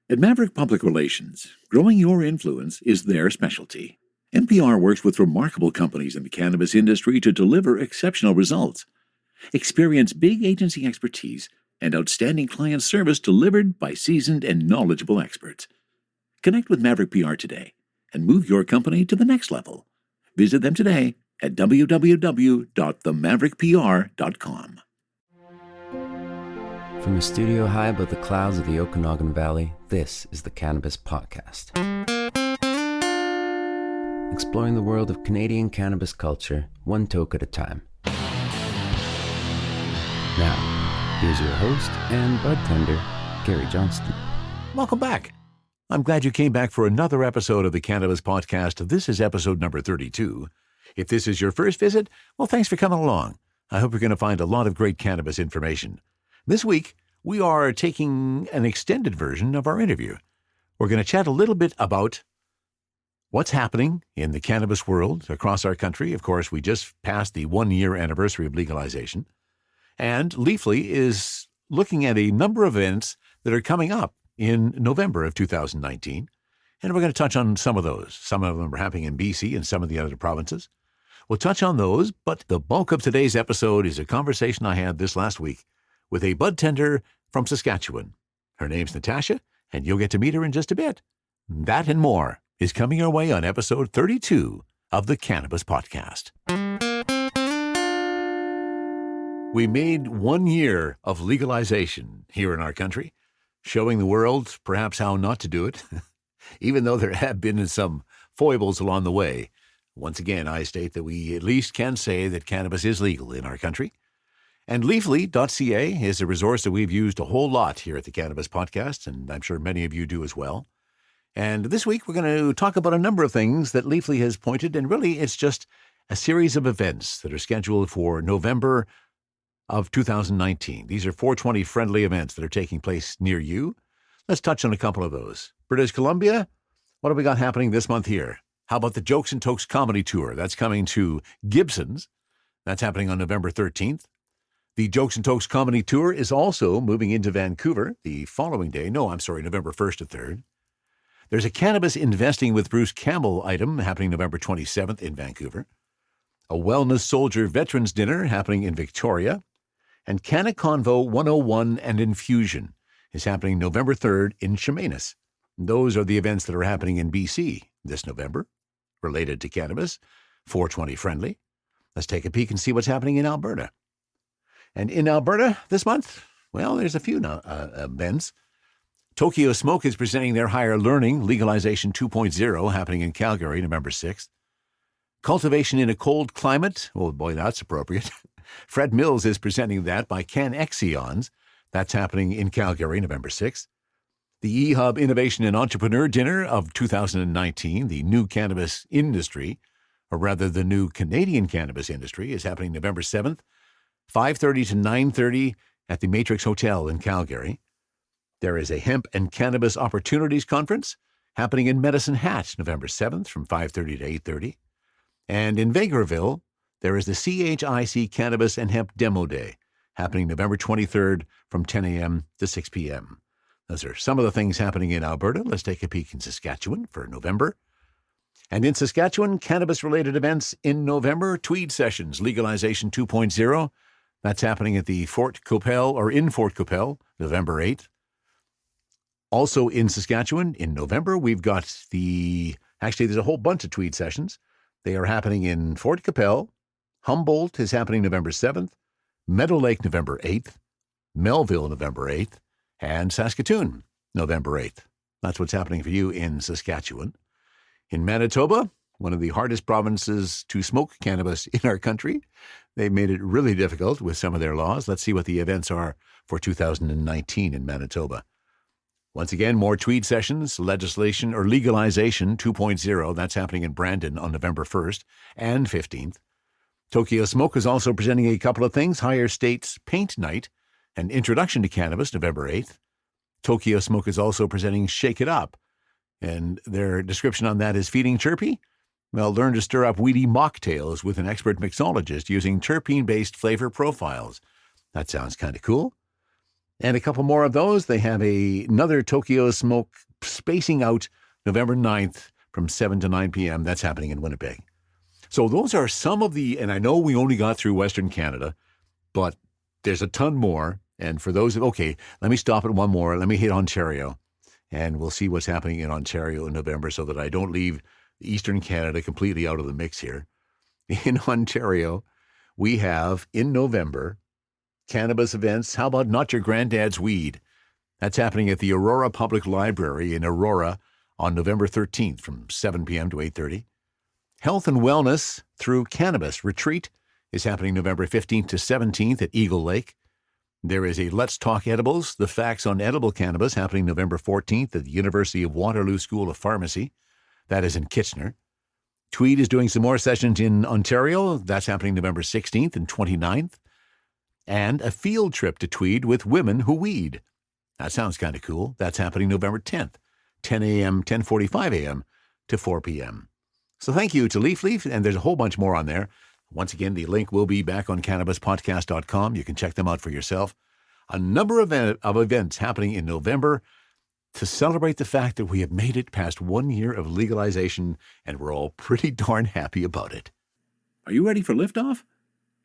At Maverick Public Relations, growing your influence is their specialty. NPR works with remarkable companies in the cannabis industry to deliver exceptional results. Experience big agency expertise and outstanding client service delivered by seasoned and knowledgeable experts. Connect with Maverick PR today and move your company to the next level. Visit them today at www.themaverickpr.com. From a studio high above the clouds of the Okanagan Valley, this is the Cannabis Podcast. Exploring the world of Canadian cannabis culture, one toke at a time. Now, here's your host and budtender, Gary Johnston. Welcome back. I'm glad you came back for another episode of the Cannabis Podcast. This is episode number 32. If this is your first visit, well, thanks for coming along. I hope you're going to find a lot of great cannabis information. This week, we are taking an extended version of our interview. We're going to chat a little bit about what's happening in the cannabis world across our country. Of course, we just passed the 1-year anniversary of legalization. And Leafly is looking at a number of events that are coming up in November of 2019. And we're going to touch on some of those. Some of them are happening in BC and some of the other provinces. We'll touch on those, but the bulk of today's episode is a conversation I had this last week with a budtender from Saskatchewan. Her name's Natasha, and you'll get to meet her in just a bit. That and more is coming your way on episode 32 of the Cannabis Podcast. We made 1 year of legalization here in our country, showing the world perhaps how not to do it, even though there have been some foibles along the way. Once again, I state that we at least can say that cannabis is legal in our country. And Leafly.ca is a resource that we've used a whole lot here at the Cannabis Podcast, and I'm sure many of you do as well. And this week, we're going to talk about a number of things that Leafly has pointed, and really it's just a series of events that are scheduled for November of 2019. These are 420-friendly events that are taking place near you. Let's touch on a couple of those. British Columbia, what have we got happening this month here? How about the Jokes and Tokes Comedy Tour? That's coming to Gibson's. That's happening on November 13th. The Jokes and Tokes Comedy Tour is also moving into Vancouver the following day. November 1st to 3rd. There's a Cannabis Investing with Bruce Campbell item happening November 27th in Vancouver. A Wellness Soldier Veterans Dinner happening in Victoria. And Canna Convo 101 and Infusion is happening November 3rd in Chemainus. Those are the events that are happening in BC this November, related to cannabis, 420 friendly. Let's take a peek and see what's happening in Alberta. And in Alberta this month, well, there's a few events. Tokyo Smoke is presenting their Higher Learning Legalization 2.0 happening in Calgary, November 6th. Cultivation in a Cold Climate, oh boy, that's appropriate. Fred Mills is presenting that by CanXions. That's happening in Calgary, November 6th. The eHub Innovation and Entrepreneur Dinner of 2019, the new cannabis industry, or rather the new Canadian cannabis industry, is happening November 7th. 5:30 to 9:30 at the Matrix Hotel in Calgary. There is a Hemp and Cannabis Opportunities Conference happening in Medicine Hat, November 7th from 5:30 to 8:30. And in Vegreville, there is the CHIC Cannabis and Hemp Demo Day happening November 23rd from 10 a.m. to 6 p.m. Those are some of the things happening in Alberta. Let's take a peek in Saskatchewan for November. And in Saskatchewan, cannabis-related events in November, Tweed Sessions, Legalization 2.0. That's happening at the in Fort Qu'Appelle, November 8th. Also in Saskatchewan, in November, we've got there's a whole bunch of Tweed Sessions. They are happening in Fort Qu'Appelle. Humboldt is happening November 7th. Meadow Lake, November 8th. Melville, November 8th. And Saskatoon, November 8th. That's what's happening for you in Saskatchewan. In Manitoba, one of the hardest provinces to smoke cannabis in our country, they've made it really difficult with some of their laws. Let's see what the events are for 2019 in Manitoba. Once again, more Tweed Sessions, legislation or legalization 2.0. That's happening in Brandon on November 1st and 15th. Tokyo Smoke is also presenting a couple of things. Higher States Paint Night and Introduction to Cannabis, November 8th. Tokyo Smoke is also presenting Shake It Up. And their description on that is feeling chirpy. Well, learn to stir up weedy mocktails with an expert mixologist using terpene-based flavor profiles. That sounds kind of cool. And a couple more of those. They have another Tokyo Smoke spacing out November 9th from 7 to 9 p.m. That's happening in Winnipeg. So those are some of the, and I know we only got through Western Canada, but there's a ton more. And for those, okay, let me stop at one more. Let me hit Ontario, and we'll see what's happening in Ontario in November so that I don't leave Eastern Canada completely out of the mix here. In Ontario, we have in November cannabis events. How about Not Your Granddad's Weed? That's happening at the Aurora Public Library in Aurora on November 13th from 7 p.m. to 8:30. Health and Wellness Through Cannabis Retreat is happening November 15th to 17th at Eagle Lake. There is a Let's Talk Edibles, the Facts on Edible Cannabis, happening November 14th at the University of Waterloo School of Pharmacy. That is in Kitchener. Tweed is doing some more sessions in Ontario. That's happening November 16th and 29th. And a field trip to Tweed with Women Who Weed. That sounds kind of cool. That's happening November 10th, 10 a.m., 10:45 a.m. to 4 p.m. So thank you to Leaf, and there's a whole bunch more on there. Once again, the link will be back on cannabispodcast.com. You can check them out for yourself. A number of events happening in November to celebrate the fact that we have made it past 1 year of legalization, and we're all pretty darn happy about it. Are you ready for liftoff?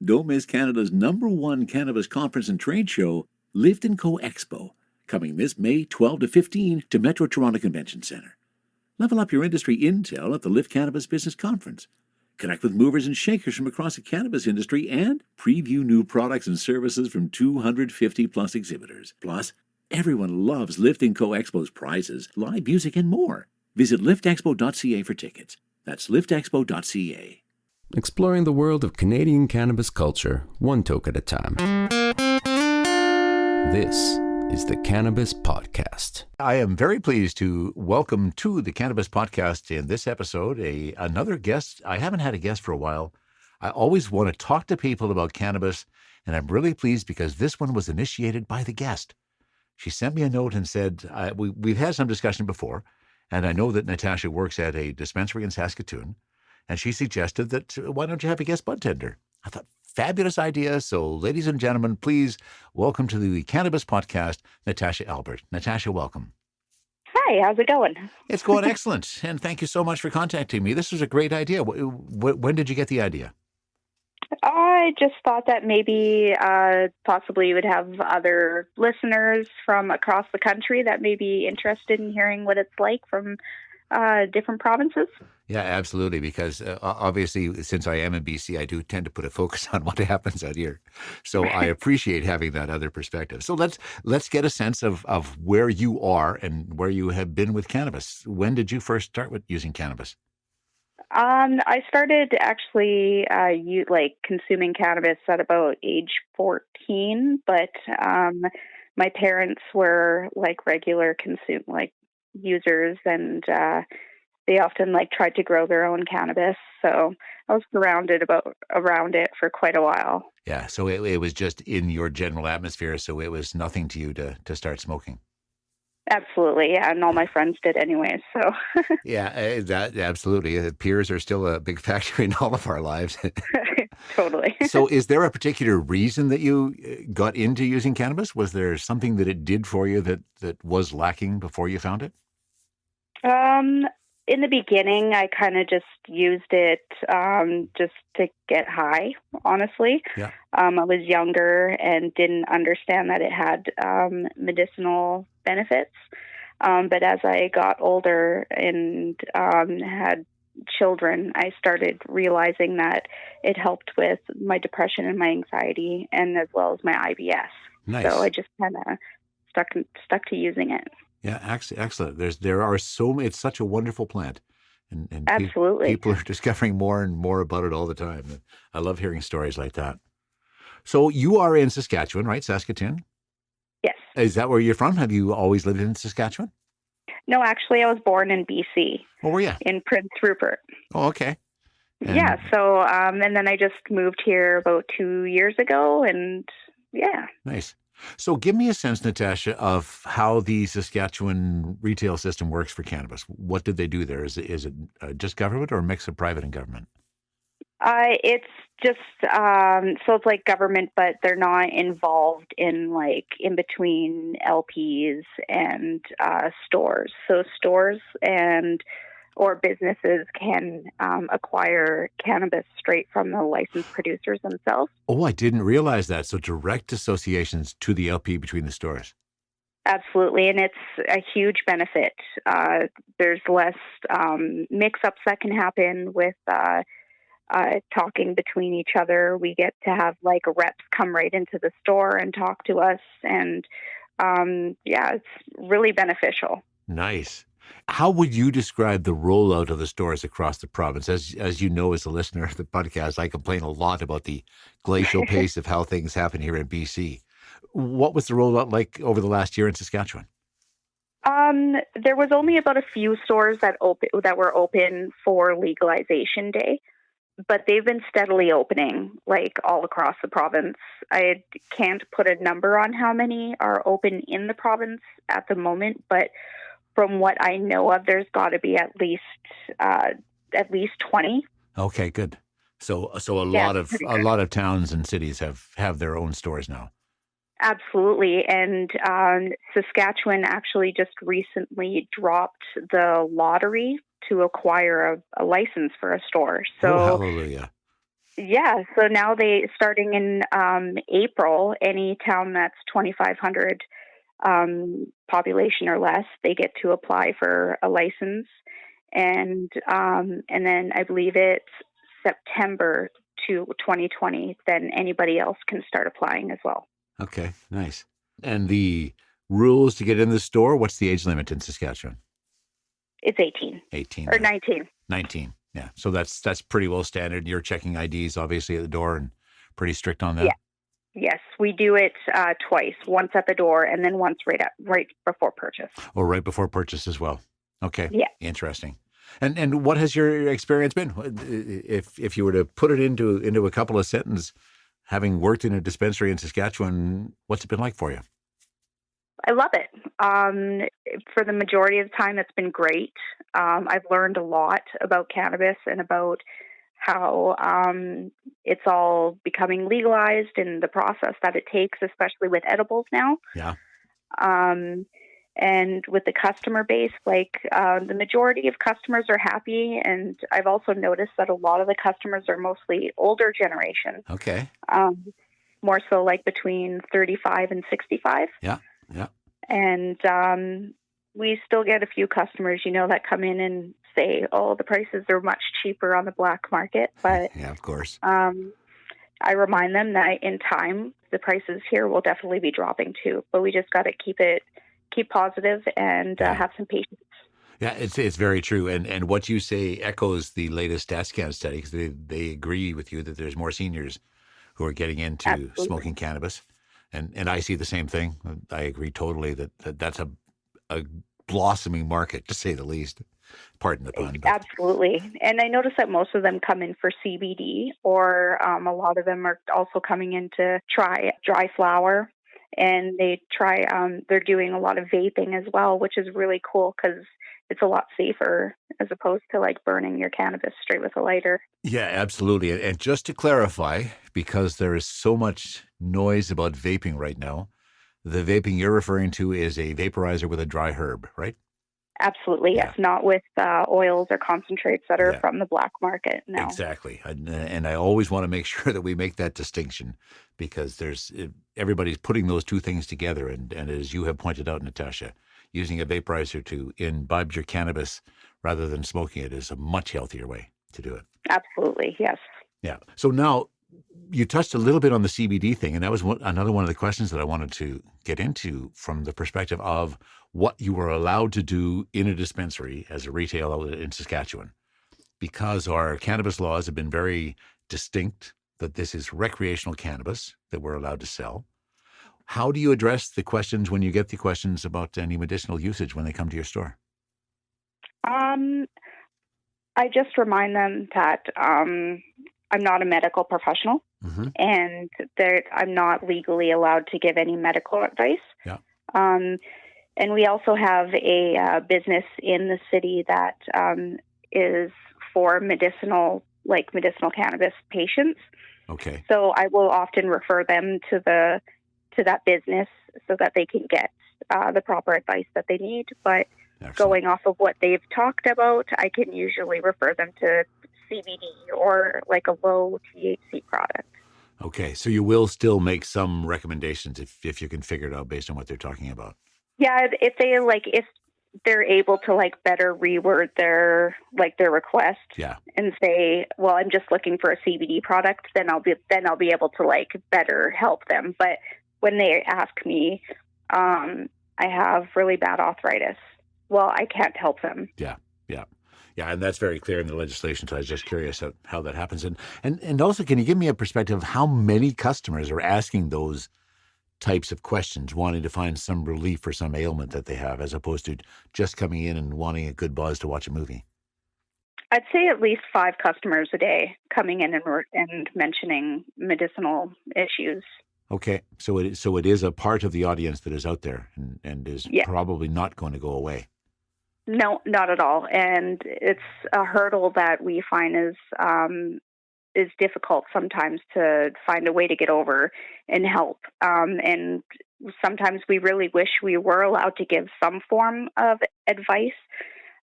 Don't miss Canada's #1 cannabis conference and trade show, Lift & Co Expo, coming this May 12 to 15 to Metro Toronto Convention Centre. Level up your industry intel at the Lift Cannabis Business Conference. Connect with movers and shakers from across the cannabis industry and preview new products and services from 250-plus exhibitors. Plus, everyone loves Lift & Co Expo's prizes, live music, and more. Visit liftexpo.ca for tickets. That's liftexpo.ca. Exploring the world of Canadian cannabis culture, one toke at a time. This is the Cannabis Podcast. I am very pleased to welcome to the Cannabis Podcast in this episode another guest. I haven't had a guest for a while. I always want to talk to people about cannabis, and I'm really pleased because this one was initiated by the guest. She sent me a note and said, we've had some discussion before, and I know that Natasha works at a dispensary in Saskatoon, and she suggested that, why don't you have a guest budtender? I thought, fabulous idea. So, ladies and gentlemen, please welcome to the Cannabis Podcast, Natasha Albert. Natasha, welcome. Hi, how's it going? It's going excellent, and thank you so much for contacting me. This was a great idea. When did you get the idea? I just thought that maybe possibly you would have other listeners from across the country that may be interested in hearing what it's like from different provinces. Yeah, absolutely, because obviously, since I am in BC, I do tend to put a focus on what happens out here. So I appreciate having that other perspective. So let's get a sense of where you are and where you have been with cannabis. When did you first start with using cannabis? I started actually consuming cannabis at about age 14, but my parents were like regular users, and they often tried to grow their own cannabis. So I was around it for quite a while. Yeah, so it was just in your general atmosphere, so it was nothing to you to start smoking. Absolutely, yeah, and all my friends did anyway. So yeah, that absolutely. Peers are still a big factor in all of our lives. Totally. So is there a particular reason that you got into using cannabis? Was there something that it did for you that was lacking before you found it? In the beginning, I kind of just used it just to get high, honestly. Yeah. I was younger and didn't understand that it had medicinal benefits. But as I got older and had children, I started realizing that it helped with my depression and my anxiety, and as well as my IBS. Nice. So I just kind of stuck to using it. Yeah, excellent. There are so many. It's such a wonderful plant, and Absolutely, people are discovering more and more about it all the time. I love hearing stories like that. So you are in Saskatchewan, right? Saskatoon. Yes. Is that where you're from? Have you always lived in Saskatchewan? No, actually, I was born in BC. Oh, were you? In Prince Rupert. Oh, okay. Yeah. So, and then I just moved here about 2 years ago, and yeah. Nice. So give me a sense, Natasha, of how the Saskatchewan retail system works for cannabis. What did they do there? Is it just government or a mix of private and government? It's just so it's like government, but they're not involved in like in between LPs and stores. So stores and or businesses can acquire cannabis straight from the licensed producers themselves. Oh, I didn't realize that. So direct associations to the LP between the stores. Absolutely, and it's a huge benefit. There's less mix-ups that can happen with talking between each other. We get to have like reps come right into the store and talk to us, and it's really beneficial. Nice. How would you describe the rollout of the stores across the province? As you know, as a listener of the podcast, I complain a lot about the glacial pace of how things happen here in BC. What was the rollout like over the last year in Saskatchewan? There was only about a few stores that were open for legalization day, but they've been steadily opening like all across the province. I can't put a number on how many are open in the province at the moment, but from what I know of, there's got to be at least 20. Okay, good. So a lot of towns and cities have their own stores now. Absolutely. And Saskatchewan actually just recently dropped the lottery to acquire a license for a store. So, hallelujah. Yeah. So now starting in April, any town that's 2,500 population or less, they get to apply for a license. And then I believe it's September to 2020, then anybody else can start applying as well. Okay, nice. And the rules to get in the store, what's the age limit in Saskatchewan? It's 18. 18. Or 19. 19, yeah. So that's pretty well standard. You're checking IDs, obviously, at the door and pretty strict on that? Yeah. Yes, we do it twice, once at the door and then once right before purchase. Oh, right before purchase as well. Okay, yeah. Interesting. And what has your experience been? If you were to put it into a couple of sentences, having worked in a dispensary in Saskatchewan, what's it been like for you? I love it. For the majority of the time, it's been great. I've learned a lot about cannabis and about how it's all becoming legalized and the process that it takes, especially with edibles now. Yeah. And with the customer base, the majority of customers are happy. And I've also noticed that a lot of the customers are mostly older generation. Okay. More so like between 35 and 65. Yeah. Yeah. And we still get a few customers, that come in and say, oh, the prices are much cheaper on the black market. But yeah, of course. I remind them that in time, the prices here will definitely be dropping too. But we just got to keep positive and have some patience. Yeah, it's very true. And what you say echoes the latest StatsCan study, because they agree with you that there's more seniors who are getting into Absolutely. Smoking cannabis. And I see the same thing. I agree totally that that's a blossoming market, to say the least. Pardon the pun. But. Absolutely. And I notice that most of them come in for CBD, or a lot of them are also coming in to try dry flower. And they're doing a lot of vaping as well, which is really cool because it's a lot safer as opposed to like burning your cannabis straight with a lighter. Yeah, absolutely. And just to clarify, because there is so much noise about vaping right now, the vaping you're referring to is a vaporizer with a dry herb, right? Absolutely, yes. Yeah. Not with oils or concentrates that are from the black market. No. Exactly. And I always want to make sure that we make that distinction, because everybody's putting those two things together. And as you have pointed out, Natasha, using a vaporizer to imbibe your cannabis rather than smoking it is a much healthier way to do it. Absolutely, yes. Yeah. So now you touched a little bit on the CBD thing, and that was another one of the questions that I wanted to get into from the perspective of what you were allowed to do in a dispensary as a retail outlet in Saskatchewan, because our cannabis laws have been very distinct that this is recreational cannabis that we're allowed to sell. How do you address the questions when you get the questions about any medicinal usage when they come to your store? I just remind them that I'm not a medical professional, mm-hmm. and that I'm not legally allowed to give any medical advice. Yeah. And we also have a business in the city that is for medicinal like medicinal cannabis patients. Okay. So I will often refer them to that business so that they can get the proper advice that they need. But Excellent. going off of what they've talked about, I can usually refer them to CBD or like a low THC product. Okay, so you will still make some recommendations if you can figure it out based on what they're talking about. Yeah, if they're able to like better reword their request, Yeah. and say, well, I'm just looking for a CBD product, then I'll be able to like better help them. But when they ask me, I have really bad arthritis, well, I can't help them. Yeah, and that's very clear in the legislation. So I was just curious how that happens. And also, can you give me a perspective of how many customers are asking those types of questions, wanting to find some relief for some ailment that they have, as opposed to just coming in and wanting a good buzz to watch a movie? I'd say at least 5 customers a day coming in and mentioning medicinal issues. Okay, so it is a part of the audience that is out there and is probably not going to go away. No, not at all. And it's a hurdle that we find is difficult sometimes to find a way to get over and help. And sometimes we really wish we were allowed to give some form of advice,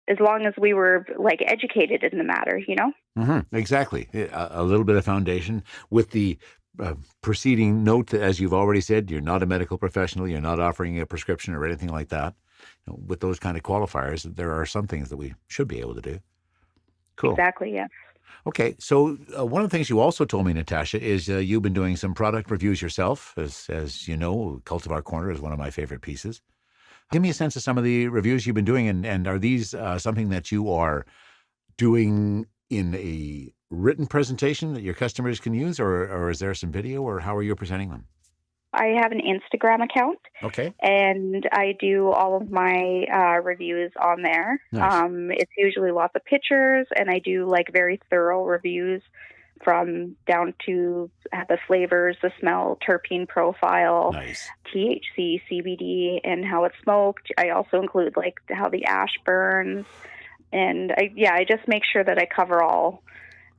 as long as we were like educated in the matter, you know? Mm-hmm, exactly. A little bit of foundation with the preceding note that, as you've already said, you're not a medical professional, you're not offering a prescription or anything like that. With those kind of qualifiers, there are some things that we should be able to do. Cool. Exactly, yes. Okay, so one of the things you also told me, Natasha, is you've been doing some product reviews yourself. As you know, Cultivar Corner is one of my favorite pieces. Give me a sense of some of the reviews you've been doing, and are these something that you are doing in a written presentation that your customers can use, or is there some video, or how are you presenting them? I have an Instagram account. Okay. And I do all of my reviews on there. Nice. It's usually lots of pictures, and I do like very thorough reviews from down to the flavors, the smell, terpene profile, Nice. THC, CBD, and how it's smoked. I also include like how the ash burns. And I just make sure that I cover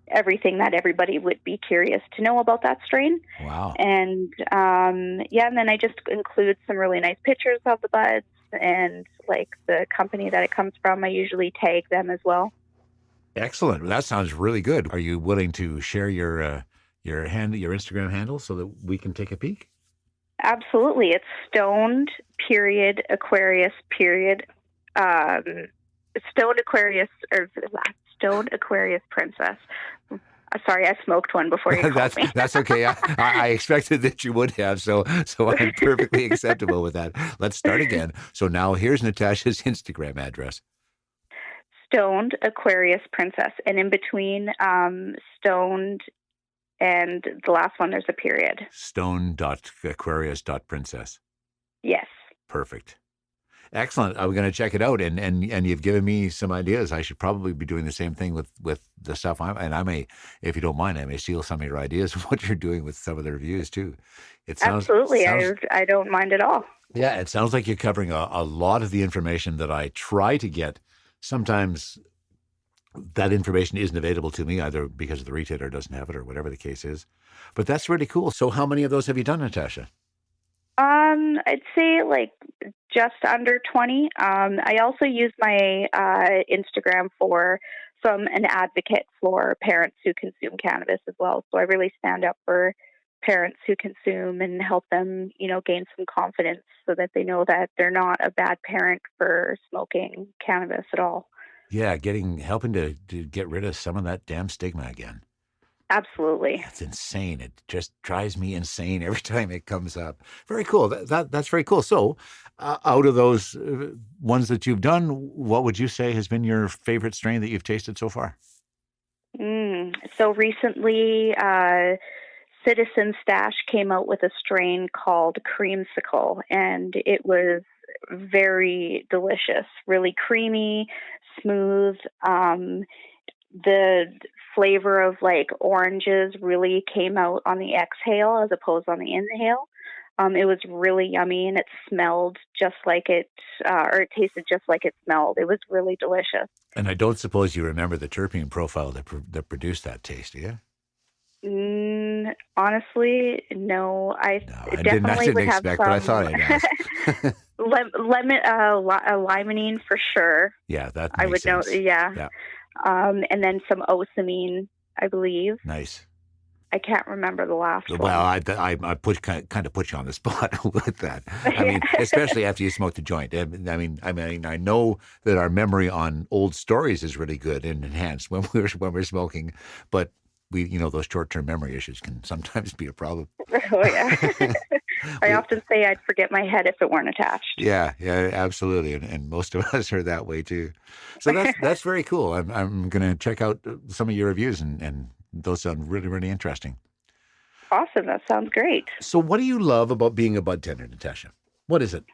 everything that everybody would be curious to know about that strain. Wow. And and then I just include some really nice pictures of the buds and like the company that it comes from. I usually tag them as well. Excellent. That sounds really good. Are you willing to share your Instagram handle so that we can take a peek? Absolutely. It's stoned Aquarius Stone Aquarius Princess. Sorry, I smoked one before you called me. That's okay. I expected that you would have, so I'm perfectly acceptable with that. Let's start again. So now here's Natasha's Instagram address. Stoned Aquarius Princess. And in between stoned and the last one, there's a period. Stone.aquarius.princess. Yes. Perfect. Excellent. I'm going to check it out, and you've given me some ideas. I should probably be doing the same thing with the stuff. I may, if you don't mind, I may steal some of your ideas of what you're doing with some of the reviews too. Absolutely. I don't mind at all. Yeah, it sounds like you're covering a lot of the information that I try to get. Sometimes that information isn't available to me, either because the retailer doesn't have it or whatever the case is. But that's really cool. So how many of those have you done, Natasha? I'd say like just under 20. I also use my Instagram from an advocate for parents who consume cannabis as well. So I really stand up for parents who consume and help them, gain some confidence so that they know that they're not a bad parent for smoking cannabis at all. Yeah, helping to get rid of some of that damn stigma again. Absolutely. That's insane. It just drives me insane every time it comes up. Very cool. That's very cool. So out of those ones that you've done, what would you say has been your favorite strain that you've tasted so far? So recently, Citizen Stash came out with a strain called Creamsicle, and it was very delicious, really creamy, smooth. The flavor of like oranges really came out on the exhale as opposed on the inhale. It was really yummy, and it smelled just like or it tasted just like it smelled. It was really delicious. And I don't suppose you remember the terpene profile that produced that taste, do you? Honestly, no. I No, definitely would have expect, some but I thought I'd ask. lemon, limonene for sure. Yeah, that I makes would know. sense. Yeah. Yeah. And then some osamine, I believe. Nice. I can't rember the last one. Well, I kind of put you on the spot with that. I mean, especially after you smoked the joint. I know that our memory on old stories is really good and enhanced when we're smoking, but those short-term memory issues can sometimes be a problem. Oh yeah. I often say I'd forget my head if it weren't attached. Yeah, absolutely, and most of us are that way too. So that's very cool. I'm going to check out some of your reviews, and those sound really, really interesting. Awesome. That sounds great. So what do you love about being a bud tender, Natasha? What is it?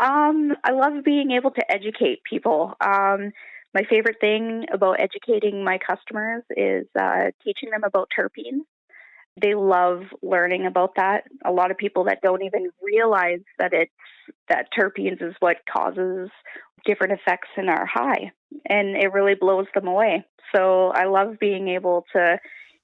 I love being able to educate people. My favorite thing about educating my customers is teaching them about terpenes. They love learning about that. A lot of people that don't even realize that terpenes is what causes different effects in our high, and it really blows them away. So I love being able to,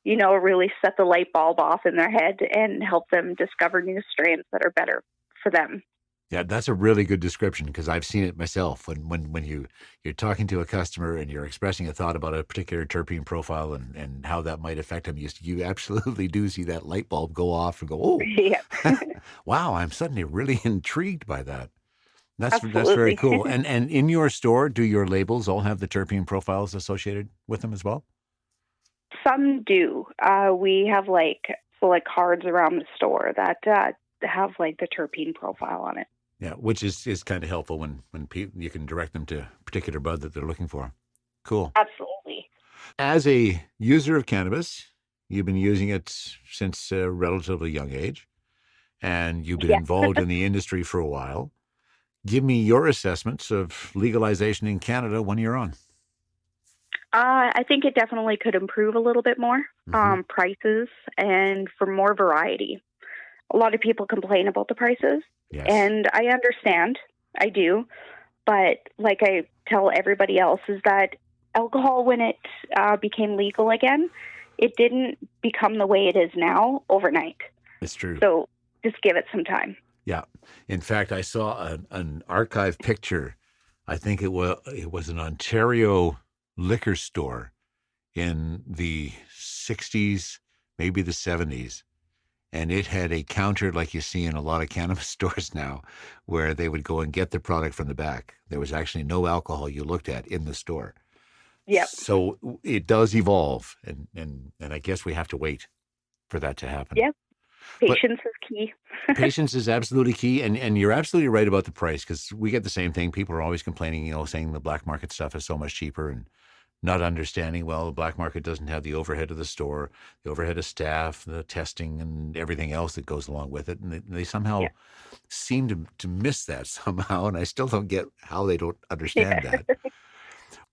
really set the light bulb off in their head and help them discover new strains that are better for them. Yeah, that's a really good description, because I've seen it myself. When you're talking to a customer and you're expressing a thought about a particular terpene profile and how that might affect them, you absolutely do see that light bulb go off and go, oh, yeah. Wow, I'm suddenly really intrigued by that. That's Absolutely. very cool. And in your store, do your labels all have the terpene profiles associated with them as well? Some do. We have cards around the store that have the terpene profile on it. Yeah, which is kind of helpful when people, you can direct them to a particular bud that they're looking for. Cool. Absolutely. As a user of cannabis, you've been using it since a relatively young age, and you've been involved in the industry for a while. Give me your assessments of legalization in Canada when you're on. I think it definitely could improve a little bit more, prices, and for more variety. A lot of people complain about the prices, and I understand. I do. But like I tell everybody else, is that alcohol, when it became legal again, it didn't become the way it is now overnight. It's true. So just give it some time. Yeah. In fact, I saw an archive picture. I think it was an Ontario liquor store in the 60s, maybe the 70s. And it had a counter like you see in a lot of cannabis stores now, where they would go and get the product from the back. There was actually no alcohol you looked at in the store. Yep. So it does evolve, and I guess we have to wait for that to happen. Yep. Patience is key. Patience is absolutely key, and you're absolutely right about the price, because we get the same thing. People are always complaining, saying the black market stuff is so much cheaper, and not understanding, well, the black market doesn't have the overhead of the store, the overhead of staff, the testing, and everything else that goes along with it. And they somehow seem to miss that somehow, and I still don't get how they don't understand that.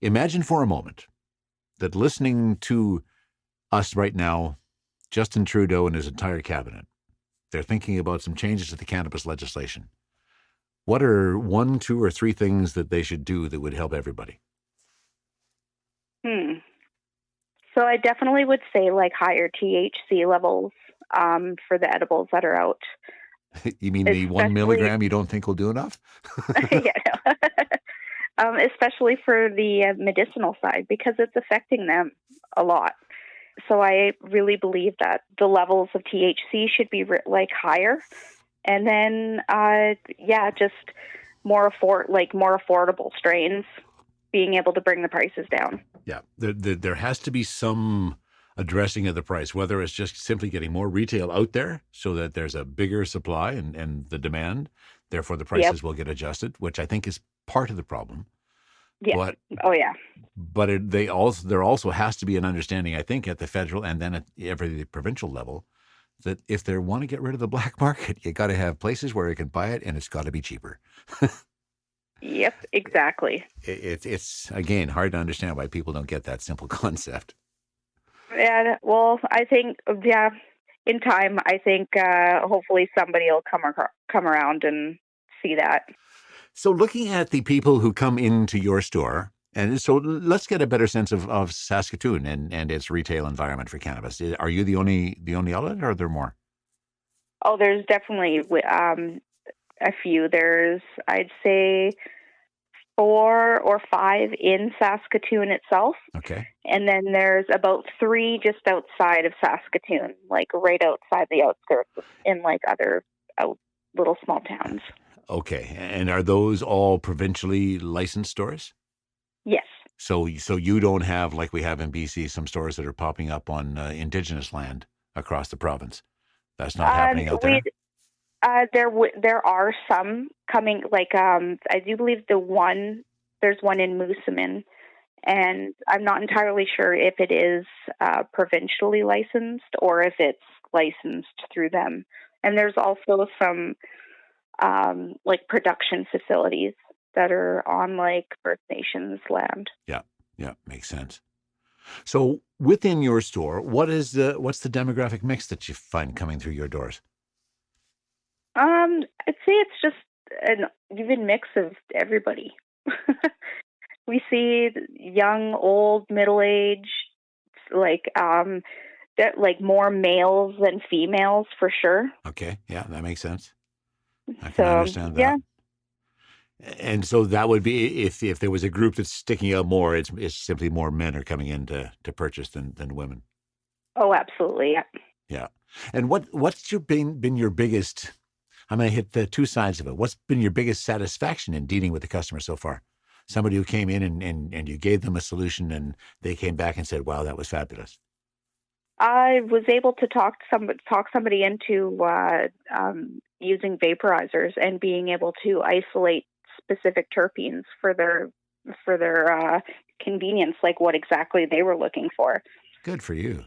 Imagine for a moment that listening to us right now, Justin Trudeau and his entire cabinet, they're thinking about some changes to the cannabis legislation. What are 1, 2, or 3 things that they should do that would help everybody? So I definitely would say higher THC levels for the edibles that are out. You mean the 1 milligram you don't think will do enough? Especially for the medicinal side, because it's affecting them a lot. So I really believe that the levels of THC should be higher, and then just more affordable strains, being able to bring the prices down. Yeah, there has to be some addressing of the price, whether it's just simply getting more retail out there so that there's a bigger supply and the demand, therefore the prices will get adjusted, which I think is part of the problem. Yeah. But there also has to be an understanding, I think, at the federal and then at every provincial level, that if they want to get rid of the black market, you got to have places where you can buy it, and it's got to be cheaper. Yep, exactly. It's again hard to understand why people don't get that simple concept. Yeah, well, I think it in time, I think hopefully somebody will come around and see that. So looking at the people who come into your store, and so let's get a better sense of Saskatoon and its retail environment for cannabis. Are you the only outlet, or are there more? Oh, there's definitely a few. There's, I'd say, 4 or 5 in Saskatoon itself. Okay. And then there's about 3 just outside of Saskatoon, like right outside the outskirts in like other little small towns. Okay. And are those all provincially licensed stores? Yes. So you don't have, like we have in BC, some stores that are popping up on Indigenous land across the province. That's not happening out there? There are some coming, like I do believe there's one in Moosomin, and I'm not entirely sure if it is provincially licensed or if it's licensed through them. And there's also some like production facilities that are on like First Nations land. Yeah, makes sense. So within your store, what's the demographic mix that you find coming through your doors? I'd say it's just an even mix of everybody. We see young, old, middle-aged, like more males than females for sure. Okay, yeah, that makes sense. I can understand that. Yeah. And so that would be, if there was a group that's sticking out more, it's simply more men are coming in to purchase than women. Oh, absolutely. Yeah. Yeah. And what's been your biggest? I'm going to hit the 2 sides of it. What's been your biggest satisfaction in dealing with the customer so far? Somebody who came in and you gave them a solution and they came back and said, "Wow, that was fabulous." I was able to talk somebody into using vaporizers and being able to isolate specific terpenes for their convenience, like what exactly they were looking for. Good for you.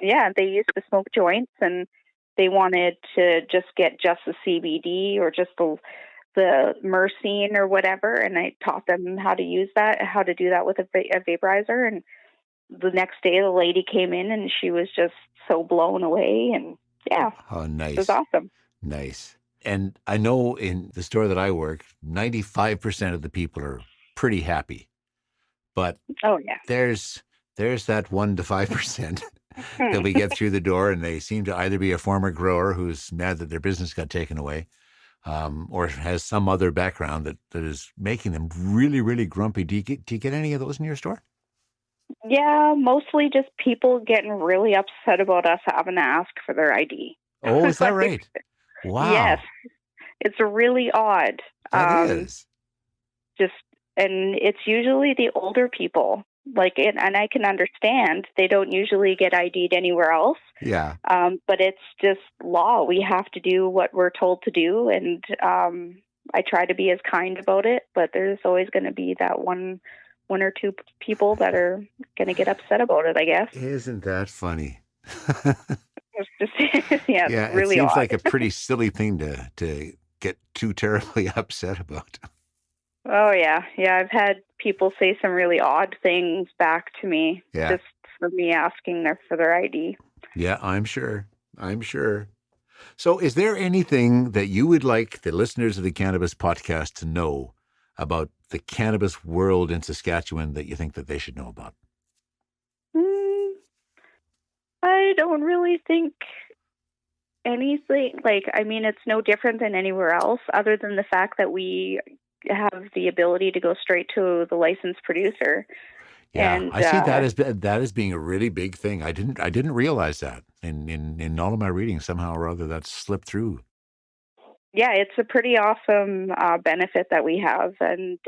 Yeah, they used to smoke joints and they wanted to just get just the CBD or just the myrcene or whatever, and I taught them how to do that with a vaporizer. And the next day, the lady came in and she was just so blown away. And yeah, oh, nice, it was awesome. Nice. And I know in the store that I work, 95% of the people are pretty happy, but oh yeah, there's that 1 to 5%. That we get through the door and they seem to either be a former grower who's mad that their business got taken away, or has some other background that is making them really, really grumpy. Do you get any of those in your store? Yeah, mostly just people getting really upset about us having to ask for their ID. Oh, is that right? Wow. Yes. It's really odd. That is. And it's usually the older people. And I can understand they don't usually get ID'd anywhere else. Yeah. But it's just law. We have to do what we're told to do. And I try to be as kind about it, but there's always going to be that one or 2 people that are going to get upset about it, I guess. Isn't that funny? It's just, yeah, it's really it seems odd. like a pretty silly thing to get too terribly upset about. Oh, yeah. Yeah, I've had people say some really odd things back to me just for me asking for their ID. Yeah, I'm sure. So is there anything that you would like the listeners of the Cannabis Podcast to know about the cannabis world in Saskatchewan that you think that they should know about? I don't really think anything. It's no different than anywhere else other than the fact that we have the ability to go straight to the licensed producer. Yeah, and I see that as being a really big thing. I didn't realize that in all of my reading. Somehow or other that slipped through. Yeah, it's a pretty awesome benefit that we have, and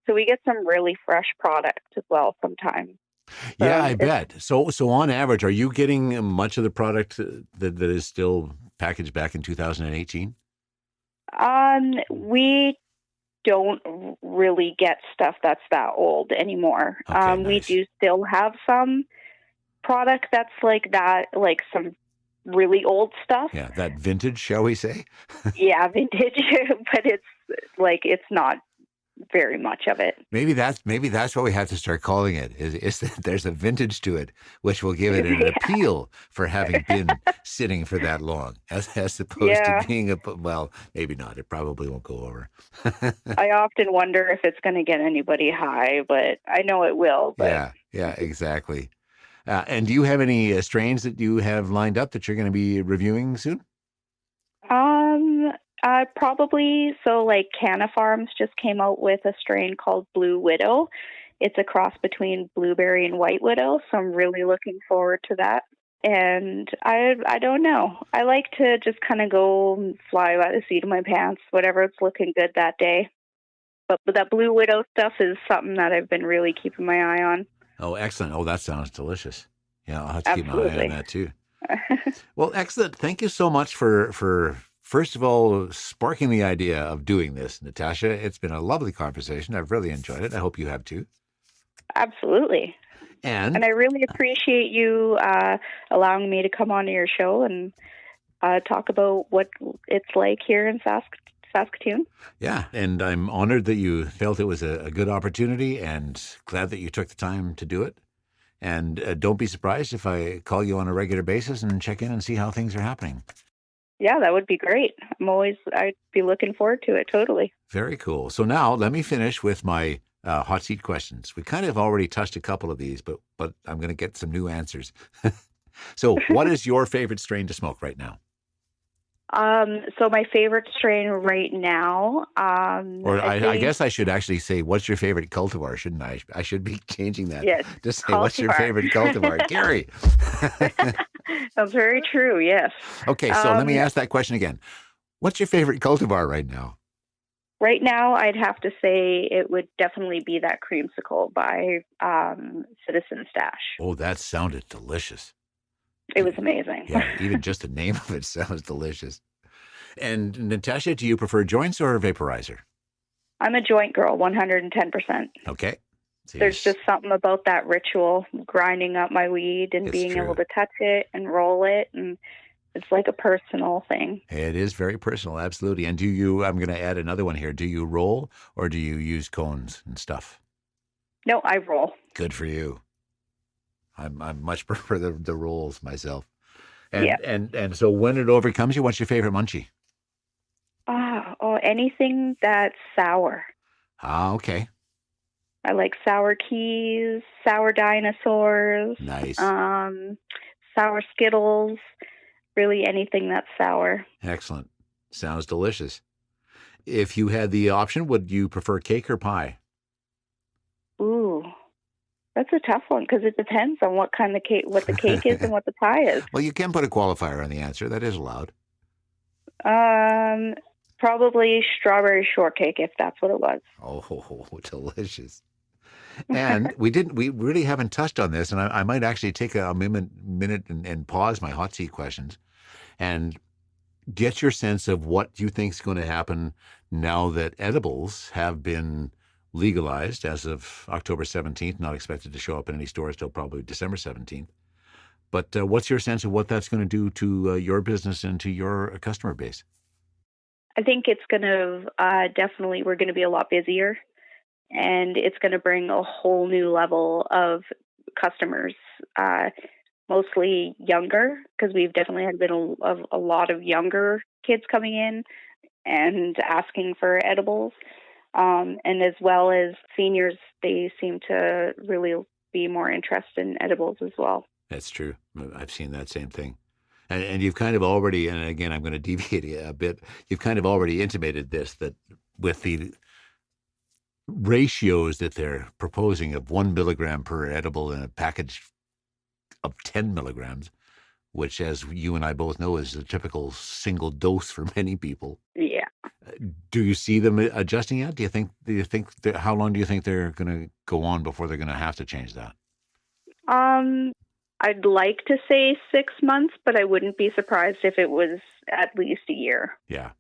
so we get some really fresh product as well sometimes. Yeah, I bet. So on average, are you getting much of the product that is still packaged back in 2018? We don't really get stuff that's that old anymore. Okay, nice. We do still have some product that's like that, like some really old stuff. Yeah, that vintage, shall we say? Yeah, vintage, but it's not very much of it. Maybe that's what we have to start calling it. Is that there's a vintage to it, which will give it an Yeah. appeal for having been sitting for that long, as opposed Yeah. to being well, maybe not. It probably won't go over. I often wonder if it's going to get anybody high, but I know it will. But Yeah, exactly. And do you have any strains that you have lined up that you're going to be reviewing soon? Probably. So like Canna Farms just came out with a strain called Blue Widow. It's a cross between blueberry and white widow. So I'm really looking forward to that. And I don't know. I like to just kind of go fly by the seat of my pants, whatever's looking good that day. But that Blue Widow stuff is something that I've been really keeping my eye on. Oh, excellent. Oh, that sounds delicious. Yeah, I'll have to keep my eye Absolutely. on that too. Well, excellent. Thank you so much for first of all sparking the idea of doing this, Natasha. It's been a lovely conversation. I've really enjoyed it. I hope you have too. Absolutely. And I really appreciate you allowing me to come on to your show and talk about what it's like here in Saskatoon. yeah, and I'm honored that you felt it was a good opportunity and glad that you took the time to do it. And don't be surprised if I call you on a regular basis and check in and see how things are happening. Yeah, that would be great. I'd be looking forward to it. Totally. Very cool. So now let me finish with my hot seat questions. We kind of already touched a couple of these, but I'm going to get some new answers. So what is your favorite strain to smoke right now? So my favorite strain right now, Or I guess I should actually say, what's your favorite cultivar, shouldn't I? I should be changing that. Yes, To say, what's your cultivar. favorite cultivar? Gary. That's very true. Yes. Okay, so let me ask that question again. What's your favorite cultivar right now? Right now, I'd have to say it would definitely be that creamsicle by Citizen Stash. Oh, that sounded delicious. It was amazing. Yeah, even just the name of it sounds delicious. And Natasha, do you prefer joints or vaporizer? I'm a joint girl, 110%. Okay. So There's just something about that ritual, grinding up my weed and It's being true. able to touch it and roll it. And it's like a personal thing. It is very personal, absolutely. And do you, I'm going to add another one here. Do you roll or do you use cones and stuff? No, I roll. Good for you. I much prefer the rolls myself. And, Yeah. and so when it overcomes you, what's your favorite munchie? Anything that's sour. Ah, okay. I like sour keys, sour dinosaurs, Nice. sour Skittles, really anything that's sour. Excellent. Sounds delicious. If you had the option, would you prefer cake or pie? Ooh, that's a tough one because it depends on what kind of cake, what the cake is and what the pie is. Well, you can put a qualifier on the answer. That is allowed. Probably strawberry shortcake if that's what it was. Oh, delicious. And we really haven't touched on this, and I might actually take a minute and pause my hot seat questions and get your sense of what you think is going to happen now that edibles have been legalized as of October 17th, not expected to show up in any stores till probably December 17th. But what's your sense of what that's going to do to your business and to your customer base? I think it's going to definitely, we're going to be a lot busier, and it's going to bring a whole new level of customers, mostly younger, because we've definitely had been a lot of younger kids coming in and asking for edibles. And as well as seniors, they seem to really be more interested in edibles as well. That's true. I've seen that same thing. And you've kind of already, and again, I'm going to deviate a bit, you've kind of already intimated this, that with the ratios that they're proposing of 1 milligram per edible in a package of 10 milligrams, which, as you and I both know, is a typical single dose for many people. Yeah. Do you see them adjusting it? Do you think how long do you think they're going to go on before they're going to have to change that? I'd like to say 6 months, but I wouldn't be surprised if it was at least a year. Yeah.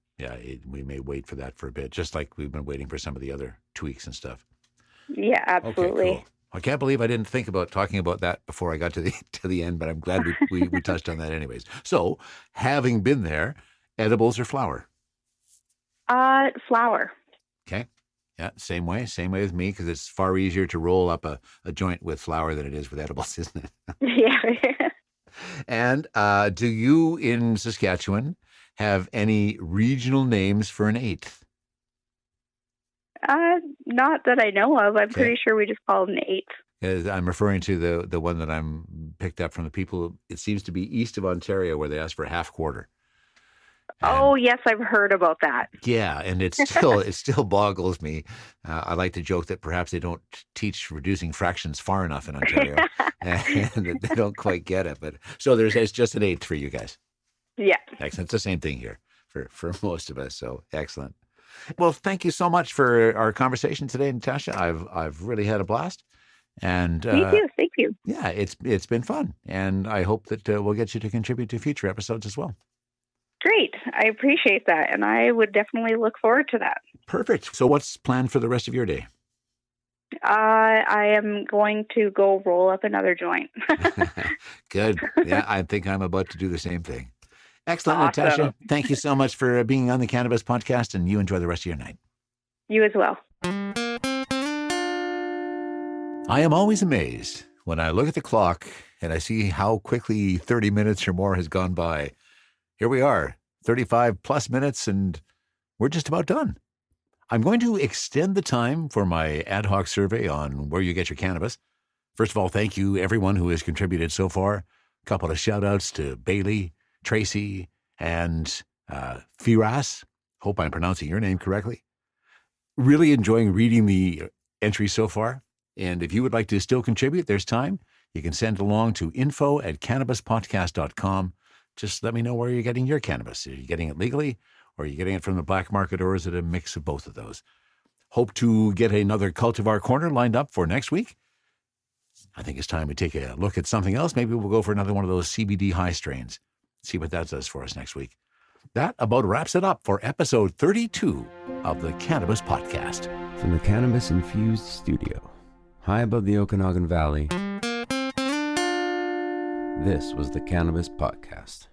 We may wait for that for a bit, just like we've been waiting for some of the other tweaks and stuff. Yeah, absolutely. Okay, cool. I can't believe I didn't think about talking about that before I got to the end, but I'm glad we touched on that anyways. So, having been there, edibles or flower? Flower. Okay. Yeah, same way with me, because it's far easier to roll up a joint with flower than it is with edibles, isn't it? Yeah. And do you in Saskatchewan have any regional names for an eighth? Not that I know of. I'm Okay. pretty sure we just call it an eighth. 'Cause I'm referring to the one that I'm picked up from the people. It seems to be east of Ontario, where they ask for a half quarter. Oh, yes, I've heard about that. Yeah, and it still boggles me. I like to joke that perhaps they don't teach reducing fractions far enough in Ontario, and that they don't quite get it. But so it's just an eighth for you guys. Yeah. Excellent. It's the same thing here for most of us. So excellent. Well, thank you so much for our conversation today, Natasha. I've really had a blast, and Me too. Thank you. yeah, it's been fun, and I hope that we'll get you to contribute to future episodes as well. Great. I appreciate that. And I would definitely look forward to that. Perfect. So what's planned for the rest of your day? I am going to go roll up another joint. Good. Yeah, I think I'm about to do the same thing. Excellent, Awesome. Natasha. Thank you so much for being on the Cannabis Podcast, and you enjoy the rest of your night. You as well. I am always amazed when I look at the clock and I see how quickly 30 minutes or more has gone by. Here we are, 35 plus minutes, and we're just about done. I'm going to extend the time for my ad hoc survey on where you get your cannabis. First of all, thank you everyone who has contributed so far. A couple of shout outs to Bailey, Tracy, and Firas. Hope I'm pronouncing your name correctly. Really enjoying reading the entries so far. And if you would like to still contribute, there's time. You can send along to info@cannabispodcast.com. Just let me know where you're getting your cannabis. Are you getting it legally, or are you getting it from the black market, or is it a mix of both of those? Hope to get another Cultivar Corner lined up for next week. I think it's time we take a look at something else. Maybe we'll go for another one of those CBD high strains. See what that does for us next week. That about wraps it up for episode 32 of the Cannabis Podcast. From the cannabis-infused studio, high above the Okanagan Valley, this was the Cannabis Podcast.